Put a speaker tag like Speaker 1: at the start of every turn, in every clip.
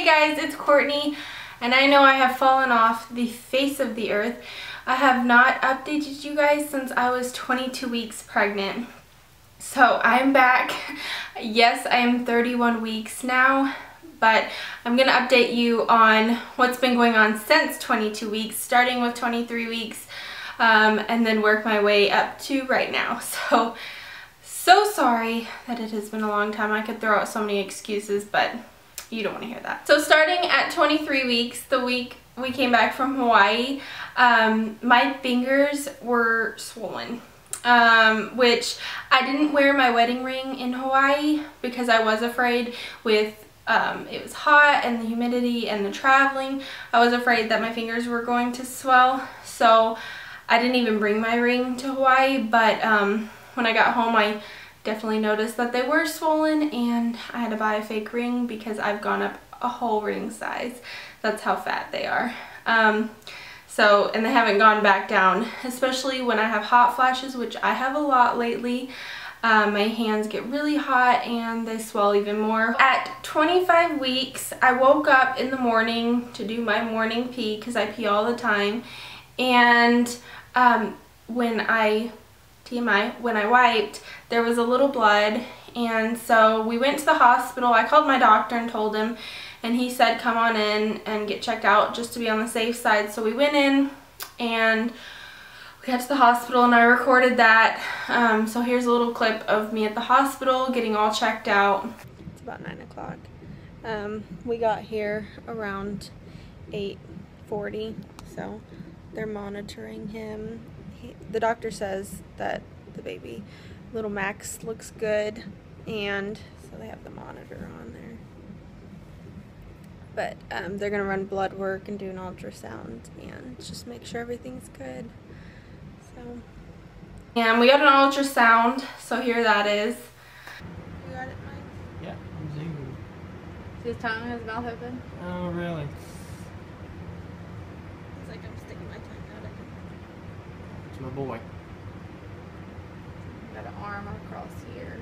Speaker 1: Hey guys, it's Courtney, and I know I have fallen off the face of the earth. I have not updated you guys since I was 22 weeks pregnant. So I'm back. Yes, I am 31 weeks now, but I'm going to update you on what's been going on since 22 weeks, starting with 23 weeks, and then work my way up to right now. So sorry that it has been a long time. I could throw out so many excuses, but you don't want to hear that. So starting at 23 weeks, the week we came back from Hawaii, my fingers were swollen, which I didn't wear my wedding ring in Hawaii because I was afraid with it was hot and the humidity and the traveling. I was afraid that my fingers were going to swell, so I didn't even bring my ring to Hawaii, but when I got home I definitely noticed that they were swollen, and I had to buy a fake ring because I've gone up a whole ring size. That's how fat they are. And they haven't gone back down, especially when I have hot flashes, which I have a lot lately. My hands get really hot and they swell even more. At 25 weeks, I woke up in the morning to do my morning pee because I pee all the time, and when I wiped, there was a little blood, and so we went to the hospital. I called my doctor and told him, and he said come on in and get checked out just to be on the safe side. So we went in and we got to the hospital and I recorded that. So here's a little clip of me at the hospital getting all checked out. It's about 9 o'clock. We got here around 8:40, so they're monitoring him. The doctor says that the baby, little Max, looks good, and so they have the monitor on there. But they're going to run blood work and do an ultrasound and just make sure everything's good. So, and we got an ultrasound, so here that is. You got it, Mike?
Speaker 2: Yeah, I'm zooming.
Speaker 1: See his tongue and his mouth open?
Speaker 2: Oh, really?
Speaker 1: It's like I'm sticking my tongue out at him.
Speaker 2: It's my boy.
Speaker 1: Got an arm across here.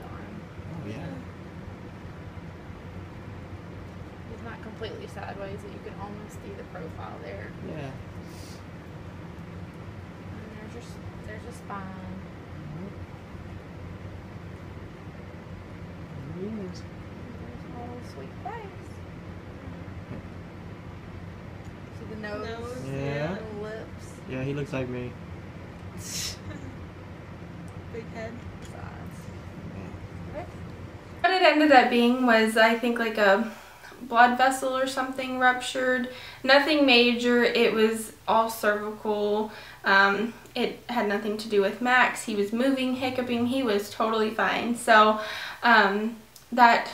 Speaker 2: Oh, yeah.
Speaker 1: He's not completely sideways, so you can almost see the profile there.
Speaker 2: Yeah.
Speaker 1: And there's a spine.
Speaker 2: There he is.
Speaker 1: There's a little sweet face. See the nose?
Speaker 2: Yeah.
Speaker 1: The lips.
Speaker 2: Yeah, he looks like me.
Speaker 1: Big head. What it ended up being was, I think, like a blood vessel or something ruptured. Nothing major. It was all cervical. It had nothing to do with Max. He was moving, hiccuping. He was totally fine. So that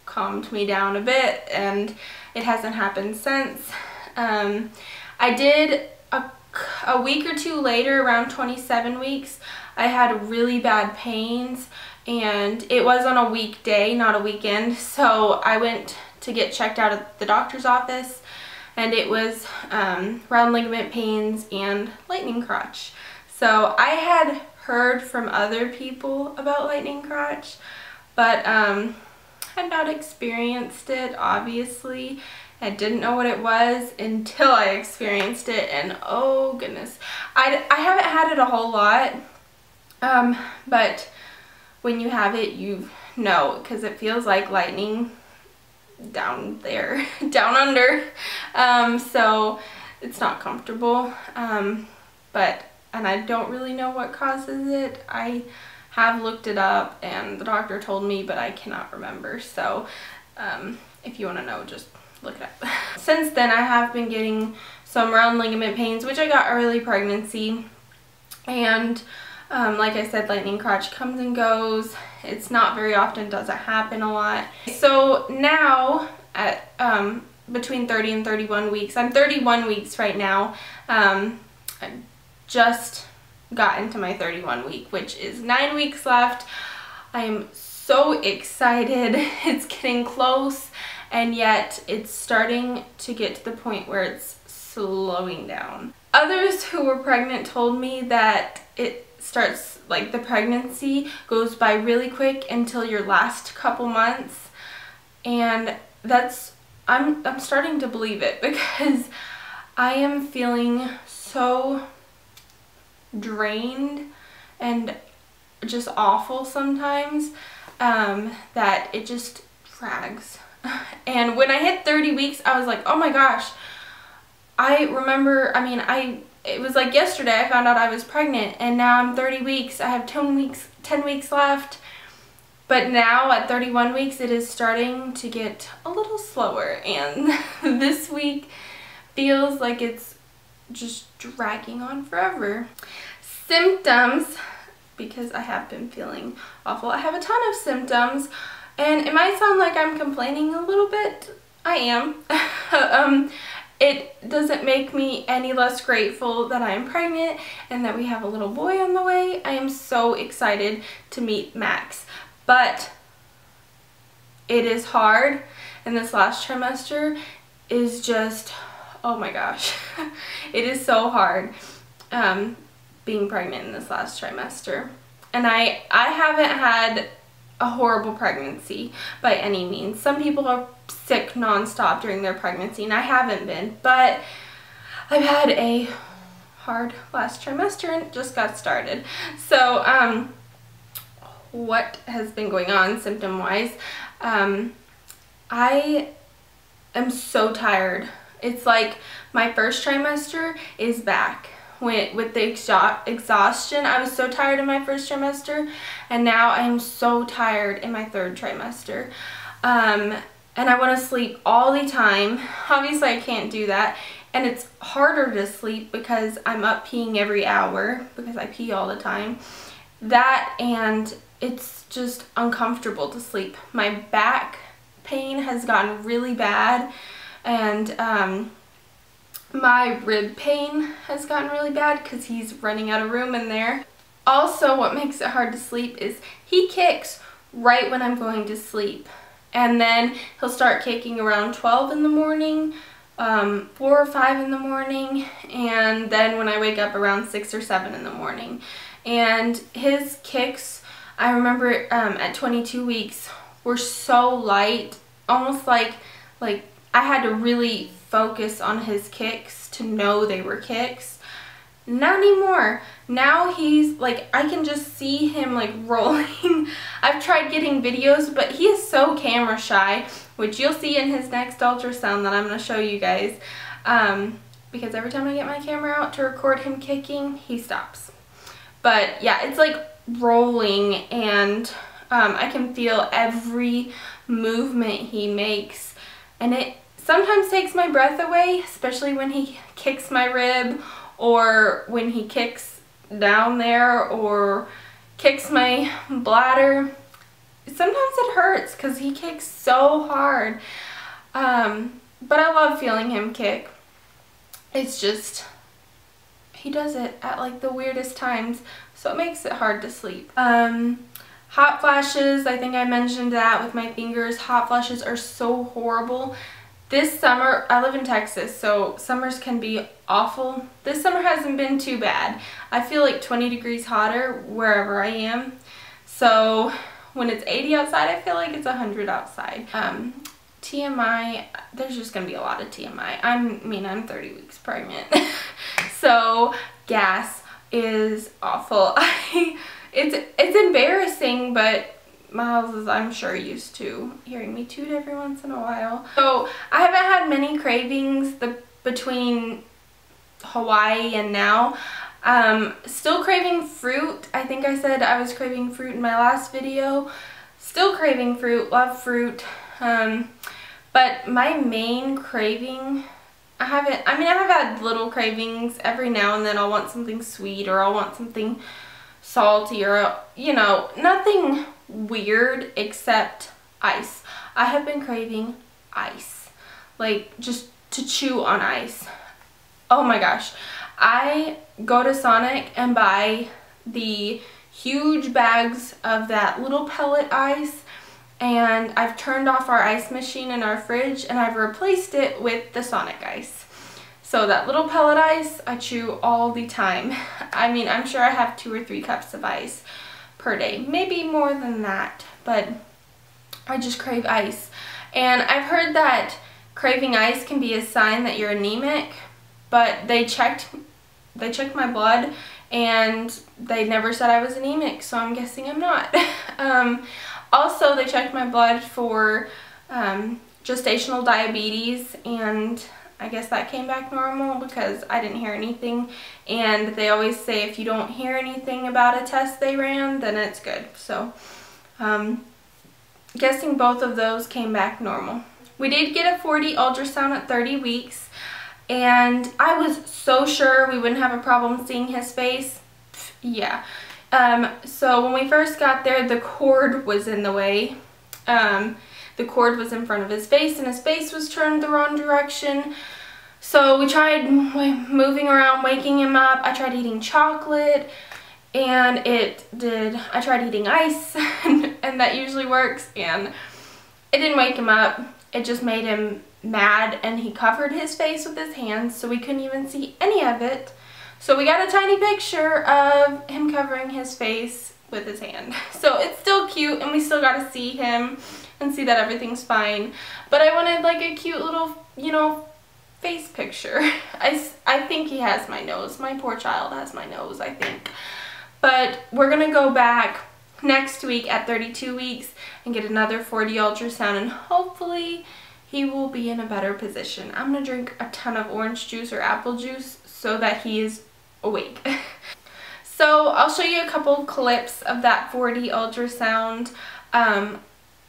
Speaker 1: calmed me down a bit, and it hasn't happened since. I did a week or two later, around 27 weeks, I had really bad pains, and it was on a weekday, not a weekend. So I went to get checked out at the doctor's office, and it was round ligament pains and lightning crotch. So I had heard from other people about lightning crotch, but had not experienced it, obviously. I didn't know what it was until I experienced it, and oh goodness. I haven't had it a whole lot, but when you have it, you know, because it feels like lightning down there, down under. So it's not comfortable, and I don't really know what causes it. I have looked it up and the doctor told me, but I cannot remember. So if you want to know, just look it up. Since then, I have been getting some round ligament pains, which I got early pregnancy, and like I said, lightning crotch comes and goes. It's not very often, doesn't happen a lot. So now at between 30 and 31 weeks, I'm 31 weeks right now. I just got into my 31 week, which is 9 weeks left. I am so excited. It's getting close, and yet it's starting to get to the point where it's slowing down. Others who were pregnant told me that it starts, like the pregnancy goes by really quick until your last couple months. And I'm starting to believe it, because I am feeling so drained and just awful sometimes, that it just drags. And when I hit 30 weeks, I was like, oh my gosh. I remember, it was like yesterday I found out I was pregnant, and now I'm 30 weeks. I have 10 weeks left. But now at 31 weeks, it is starting to get a little slower, and this week feels like it's just dragging on forever. Symptoms, because I have been feeling awful. I have a ton of symptoms, and it might sound like I'm complaining a little bit. I am. It doesn't make me any less grateful that I am pregnant and that we have a little boy on the way. I am so excited to meet Max. But it is hard, and this last trimester is just, oh my gosh. It is so hard being pregnant in this last trimester. And I haven't had a horrible pregnancy by any means. Some people are sick nonstop during their pregnancy, and I haven't been, but I've had a hard last trimester and it just got started. So what has been going on symptom wise? I am so tired. It's like my first trimester is back. With the exhaustion, I was so tired in my first trimester, and now I am so tired in my third trimester. And I want to sleep all the time. Obviously I can't do that, and it's harder to sleep because I'm up peeing every hour because I pee all the time. That, and it's just uncomfortable to sleep. My back pain has gotten really bad, and my rib pain has gotten really bad because he's running out of room in there. Also, what makes it hard to sleep is he kicks right when I'm going to sleep. And then he'll start kicking around 12 in the morning, 4 or 5 in the morning, and then when I wake up around 6 or 7 in the morning. And his kicks, I remember at 22 weeks, were so light, almost like I had to really focus on his kicks to know they were kicks. Not anymore. Now he's like, I can just see him like rolling. I've tried getting videos, but he is so camera shy, which you'll see in his next ultrasound that I'm going to show you guys. Because every time I get my camera out to record him kicking, he stops. But yeah, it's like rolling, and I can feel every movement he makes, and it sometimes takes my breath away, especially when he kicks my rib, or when he kicks down there, or kicks my bladder. Sometimes it hurts because he kicks so hard. But I love feeling him kick. It's just, he does it at like the weirdest times, so it makes it hard to sleep. Hot flashes, I think I mentioned that with my fingers. Hot flashes are so horrible. This summer, I live in Texas, so summers can be awful. This summer hasn't been too bad. I feel like 20 degrees hotter wherever I am. So when it's 80 outside, I feel like it's 100 outside. TMI, there's just gonna be a lot of TMI. I'm 30 weeks pregnant. So gas is awful. It's embarrassing, but Miles is, I'm sure, used to hearing me toot every once in a while. So I haven't had many cravings between Hawaii and now. Still craving fruit. I think I said I was craving fruit in my last video. Still craving fruit, love fruit. But my main craving, I have had little cravings. Every now and then I'll want something sweet, or I'll want something salty, or, you know, nothing weird except ice. I have been craving ice, like just to chew on ice. Oh my gosh. I go to Sonic and buy the huge bags of that little pellet ice, and I've turned off our ice machine in our fridge and I've replaced it with the Sonic ice. So that little pellet ice, I chew all the time. I mean, I'm sure I have 2 or 3 cups of ice per day. Maybe more than that, but I just crave ice. And I've heard that craving ice can be a sign that you're anemic, but they checked my blood and they never said I was anemic, so I'm guessing I'm not. Also, they checked my blood for gestational diabetes, and I guess that came back normal because I didn't hear anything. And they always say if you don't hear anything about a test they ran, then it's good. So guessing both of those came back normal. We did get a 4D ultrasound at 30 weeks, and I was so sure we wouldn't have a problem seeing his face. Yeah. So when we first got there, the cord was in the way. The cord was in front of his face, and his face was turned the wrong direction. So we tried moving around, waking him up. I tried eating chocolate, and I tried eating ice, and that usually works, and it didn't wake him up. It just made him mad, and he covered his face with his hands, so we couldn't even see any of it. So we got a tiny picture of him covering his face with his hand. So it's still cute, and we still got to see him and see that everything's fine. But I wanted like a cute little, you know, face picture. I think he has my nose. My poor child has my nose, I think. But we're going to go back next week at 32 weeks and get another 4D ultrasound, and hopefully he will be in a better position. I'm going to drink a ton of orange juice or apple juice so that he is awake. So I'll show you a couple clips of that 4D ultrasound.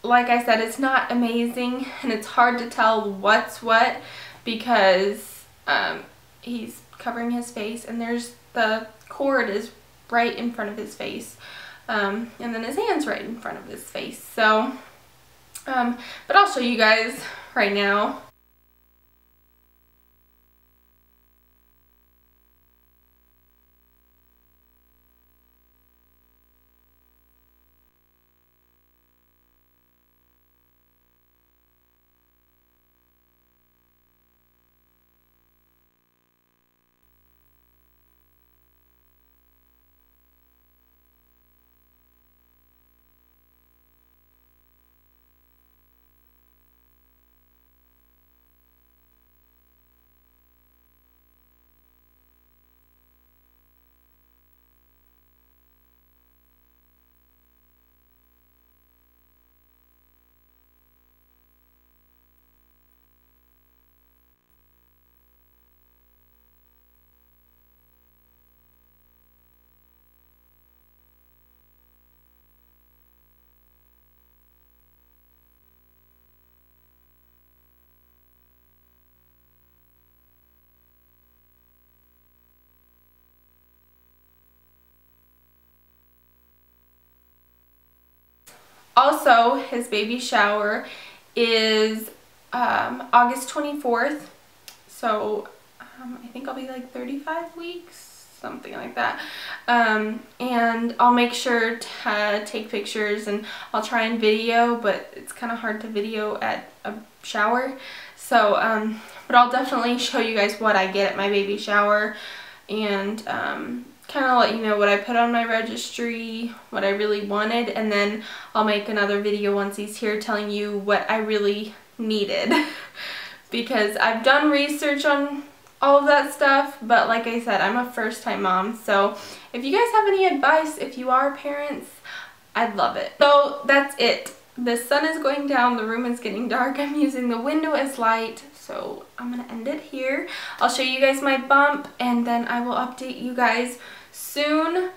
Speaker 1: Like I said, it's not amazing, and it's hard to tell what's what because he's covering his face, and the cord is right in front of his face, and then his hand's right in front of his face. So, but I'll show you guys right now. Also, his baby shower is August 24th, so I think I'll be like 35 weeks, something like that. And I'll make sure to take pictures, and I'll try and video, but it's kind of hard to video at a shower. So, but I'll definitely show you guys what I get at my baby shower, and kind of let you know what I put on my registry, what I really wanted, and then I'll make another video once he's here telling you what I really needed. Because I've done research on all of that stuff, but like I said, I'm a first-time mom, so if you guys have any advice, if you are parents, I'd love it. So that's it. The sun is going down, the room is getting dark, I'm using the window as light, so I'm gonna end it here. I'll show you guys my bump, and then I will update you guys soon,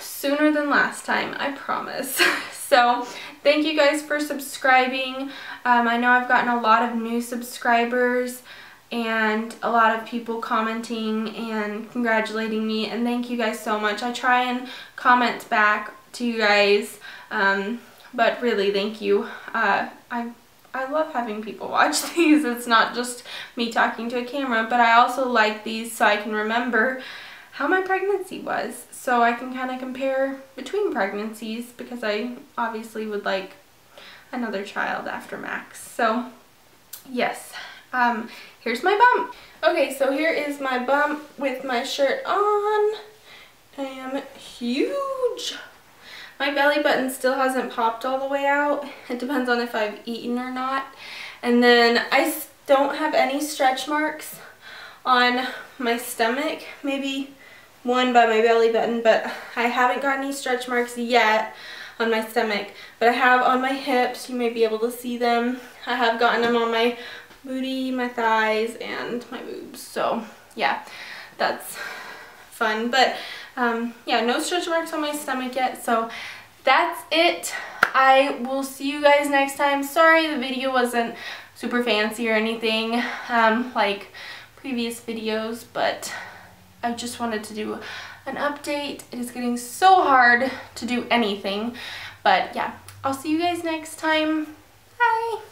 Speaker 1: sooner than last time, I promise. So thank you guys for subscribing. I know I've gotten a lot of new subscribers and a lot of people commenting and congratulating me, and thank you guys so much. I try and comment back to you guys, but really thank you. I love having people watch these. It's not just me talking to a camera, but I also like these so I can remember how my pregnancy was, so I can kind of compare between pregnancies, because I obviously would like another child after Max. So yes, here's my bump. Okay, so here is my bump with my shirt on. I am huge. My belly button still hasn't popped all the way out. It depends on if I've eaten or not. And then I don't have any stretch marks on my stomach. Maybe one by my belly button, but I haven't got any stretch marks yet on my stomach. But I have on my hips. You may be able to see them. I have gotten them on my booty, my thighs, and my boobs. So yeah, that's fun. But yeah, no stretch marks on my stomach yet. So that's it. I will see you guys next time. Sorry the video wasn't super fancy or anything like previous videos, but I just wanted to do an update. It is getting so hard to do anything. But yeah, I'll see you guys next time. Bye!